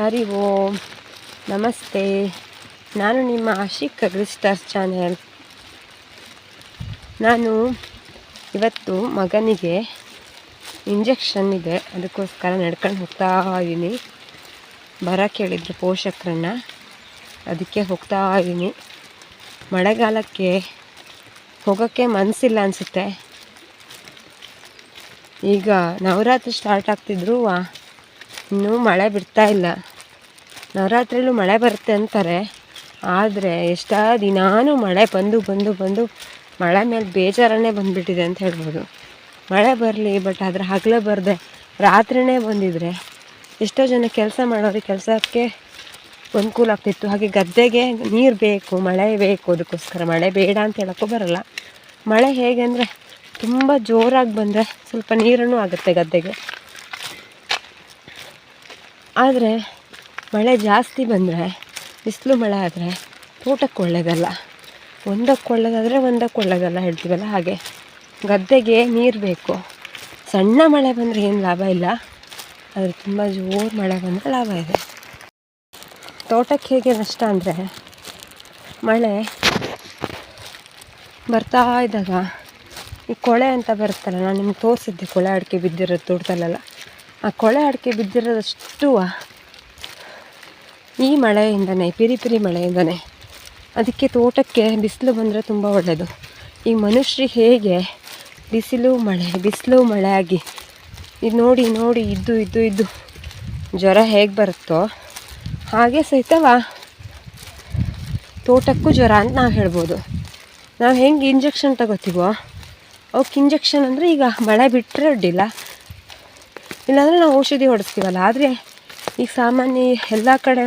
ಹರಿ ಓಂ ನಮಸ್ತೆ. ನಾನು ನಿಮ್ಮ ಆಶಿಕ್ ಅಗ್ರಿಸ್ಟಾರ್ ಚಾನೆಲ್. ನಾನು ಇವತ್ತು ಮಗನಿಗೆ ಇಂಜೆಕ್ಷನ್ ಇದೆ, ಅದಕ್ಕೋಸ್ಕರ ನಡ್ಕೊಂಡು ಹೋಗ್ತಾ ಇದ್ದೀನಿ. ಬರ ಕೇಳಿದ್ರು ಪೋಷಕರನ್ನ, ಅದಕ್ಕೆ ಹೋಗ್ತಾ ಇದ್ದೀನಿ. ಮಳೆಗಾಲಕ್ಕೆ ಹೋಗೋಕ್ಕೆ ಮನಸ್ಸಿಲ್ಲ ಅನಿಸುತ್ತೆ. ಈಗ ನವರಾತ್ರಿ ಸ್ಟಾರ್ಟ್ ಆಗ್ತಿದ್ರು ಇನ್ನೂ ಮಳೆ ಬಿಡ್ತಾ ಇಲ್ಲ. ನವರಾತ್ರಿಲೂ ಮಳೆ ಬರುತ್ತೆ ಅಂತಾರೆ, ಆದರೆ ಎಷ್ಟೋ ದಿನಾನೂ ಮಳೆ ಬಂದು ಮಳೆ ಮೇಲೆ ಬೇಜಾರನ್ನೇ ಬಂದುಬಿಟ್ಟಿದೆ ಅಂತ ಹೇಳ್ಬೋದು. ಮಳೆ ಬರಲಿ, ಬಟ್ ಆದರೆ ಹಗಲೇ ಬರದೆ ರಾತ್ರಿಯೇ ಬಂದಿದ್ರೆ ಎಷ್ಟೋ ಜನ ಕೆಲಸ ಮಾಡೋರಿಗೆ ಕೆಲಸಕ್ಕೆ ಅನುಕೂಲ ಆಗ್ತಿತ್ತು. ಹಾಗೆ ಗದ್ದೆಗೆ ನೀರು ಬೇಕು, ಮಳೆ ಬೇಕು. ಅದಕ್ಕೋಸ್ಕರ ಮಳೆ ಬೇಡ ಅಂತ ಹೇಳೋಕ್ಕೂ ಬರಲ್ಲ. ಮಳೆ ಹೇಗೆ ಅಂದರೆ ತುಂಬ ಜೋರಾಗಿ ಬಂದರೆ ಸ್ವಲ್ಪ ನೀರನ್ನು ಆಗುತ್ತೆ ಗದ್ದೆಗೆ. ಆದರೆ ಮಳೆ ಜಾಸ್ತಿ ಬಂದರೆ, ಬಿಸಿಲು ಮಳೆ ಆದರೆ ತೋಟಕ್ಕೆ ಒಳ್ಳೆಯದಲ್ಲ. ಒಂದಕ್ಕೆ ಒಳ್ಳೆಯದಾದರೆ ಒಂದಕ್ಕೆ ಒಳ್ಳೆಯದಲ್ಲ ಹೇಳ್ತೀವಲ್ಲ, ಹಾಗೆ ಗದ್ದೆಗೆ ನೀರು ಬೇಕು. ಸಣ್ಣ ಮಳೆ ಬಂದರೆ ಏನು ಲಾಭ ಇಲ್ಲ, ಆದರೆ ತುಂಬ ಜೋರು ಮಳೆ ಬಂದರೆ ಲಾಭ ಇದೆ. ತೋಟಕ್ಕೆ ಹೇಗೆ ನಷ್ಟ ಅಂದರೆ, ಮಳೆ ಬರ್ತಾ ಇದ್ದಾಗ ಈ ಕೊಳೆ ಅಂತ ಬರುತ್ತಲ್ಲ, ನಾನು ನಿಮ್ಗೆ ತೋರಿಸಿದ್ದೆ ಕೊಳೆ ಅಡಿಕೆ ಬಿದ್ದಿರೋದು ತೋಟದಲ್ಲೆಲ್ಲ. ಆ ಕೊಳೆ ಅಡಿಕೆ ಬಿದ್ದಿರೋದಷ್ಟು ಈ ಮಳೆಯಿಂದನೇ, ಪಿರಿ ಮಳೆಯಿಂದನೇ. ಅದಕ್ಕೆ ತೋಟಕ್ಕೆ ಬಿಸಿಲು ಬಂದರೆ ತುಂಬ ಒಳ್ಳೆಯದು. ಈ ಮನುಷ್ಯರಿಗೆ ಹೇಗೆ ಬಿಸಿಲು ಮಳೆ ಆಗಿ ಇದು ನೋಡಿ ಇದ್ದು ಜ್ವರ ಹೇಗೆ ಬರುತ್ತೋ ಹಾಗೆ ಸಹಿತವ ತೋಟಕ್ಕೂ ಜ್ವರ ಅಂತ ನಾವು ಹೇಳ್ಬೋದು. ನಾವು ಹೆಂಗೆ ಇಂಜೆಕ್ಷನ್ ತಗೋತೀವೋ ಅವಕ್ಕೆ ಇಂಜೆಕ್ಷನ್ ಅಂದರೆ ಈಗ ಮಳೆ ಬಿಟ್ಟರೆ ಅಡ್ಡಿಲ್ಲ, ಇಲ್ಲಾಂದರೆ ನಾವು ಔಷಧಿ ಹೊಡೆಸ್ತೀವಲ್ಲ. ಆದರೆ ಈಗ ಸಾಮಾನ್ಯ ಎಲ್ಲ ಕಡೆ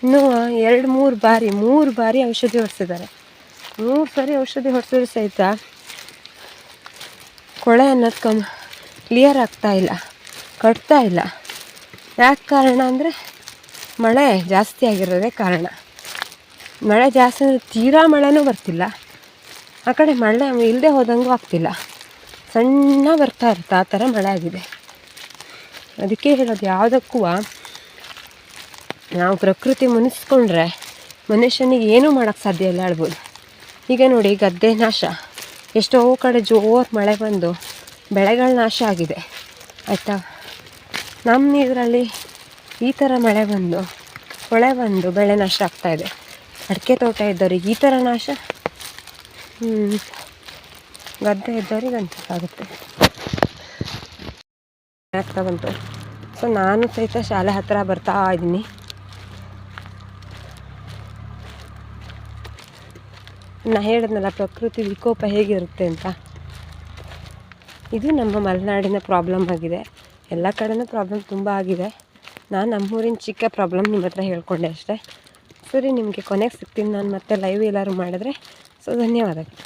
ಇನ್ನೂ 2-3 ಬಾರಿ ಔಷಧಿ ಹೊಡೆಸಿದ್ದಾರೆ. 3 ಸರಿ ಔಷಧಿ ಹೊಡೆಸಿದ್ರು ಸಹಿತ ಕೊಳೆ ಅನ್ನೋದು ಕ್ಲಿಯರ್ ಆಗ್ತಾಯಿಲ್ಲ, ಕಟ್ತಾ ಇಲ್ಲ. ಯಾಕೆ ಕಾರಣ ಅಂದರೆ ಮಳೆ ಜಾಸ್ತಿ ಆಗಿರೋದೇ ಕಾರಣ. ಮಳೆ ಜಾಸ್ತಿ ಅಂದರೆ ತೀರಾ ಮಳೆನೂ ಬರ್ತಿಲ್ಲ, ಆ ಕಡೆ ಮಳೆ ಇಲ್ಲದೆ ಹೋದಂಗೂ ಆಗ್ತಿಲ್ಲ, ಸಣ್ಣ ಬರ್ತಾ ಇರುತ್ತೆ. ಆ ಥರ ಮಳೆ ಆಗಿದೆ. ಅದಕ್ಕೆ ಹೇಳೋದು, ಯಾವುದಕ್ಕೂ ನಾವು ಪ್ರಕೃತಿ ಮುನಿಸ್ಕೊಂಡ್ರೆ ಮನುಷ್ಯನಿಗೆ ಏನೂ ಮಾಡೋಕ್ಕೆ ಸಾಧ್ಯ ಇಲ್ಲ ಹೇಳ್ಬೋದು. ಈಗ ನೋಡಿ, ಗದ್ದೆ ನಾಶ, ಎಷ್ಟೋ ಕಡೆ ಜೋರು ಮಳೆ ಬಂದು ಬೆಳೆಗಳ ನಾಶ ಆಗಿದೆ ಆಯಿತಾ. ನಮ್ಮ ಇದರಲ್ಲಿ ಈ ಥರ ಮಳೆ ಬಂದು ಕೊಳೆ ಬಂದು ಬೆಳೆ ನಾಶ ಆಗ್ತಾಯಿದೆ. ಅಡಿಕೆ ತೋಟ ಇದ್ದವ್ರಿಗೆ ಈ ಥರ ನಾಶ, ಗದ್ದೆ ಇದ್ದವ್ರಿಗೆ ಅನ್ಸೋಕ್ಕಾಗುತ್ತೆ. ಆಗ್ತಾ ಬಂತು. ಸೊ ನಾನು ಸಹಿತ ಶಾಲೆ ಹತ್ತಿರ ಬರ್ತಾ ಇದ್ದೀನಿ. ನಾನು ಹೇಳಿದ್ನಲ್ಲ ಪ್ರಕೃತಿ ವಿಕೋಪ ಹೇಗಿರುತ್ತೆ ಅಂತ. ಇದು ನಮ್ಮ ಮಲೆನಾಡಿನ ಪ್ರಾಬ್ಲಮ್ ಆಗಿದೆ. ಎಲ್ಲ ಕಡೆನೂ ಪ್ರಾಬ್ಲಮ್ ತುಂಬ ಆಗಿದೆ. ನಾನು ನಮ್ಮೂರಿನ ಚಿಕ್ಕ ಪ್ರಾಬ್ಲಮ್ ನಿಮ್ಮ ಹತ್ರ ಹೇಳ್ಕೊಂಡೆ ಅಷ್ಟೇ. ಸರಿ, ನಿಮಗೆ ಕೊನೆಗೆ ಸಿಗ್ತೀನಿ ನಾನು ಮತ್ತೆ ಲೈವ್ ಎಲ್ಲರೂ ಮಾಡಿದ್ರೆ. ಸೊ ಧನ್ಯವಾದಗಳು.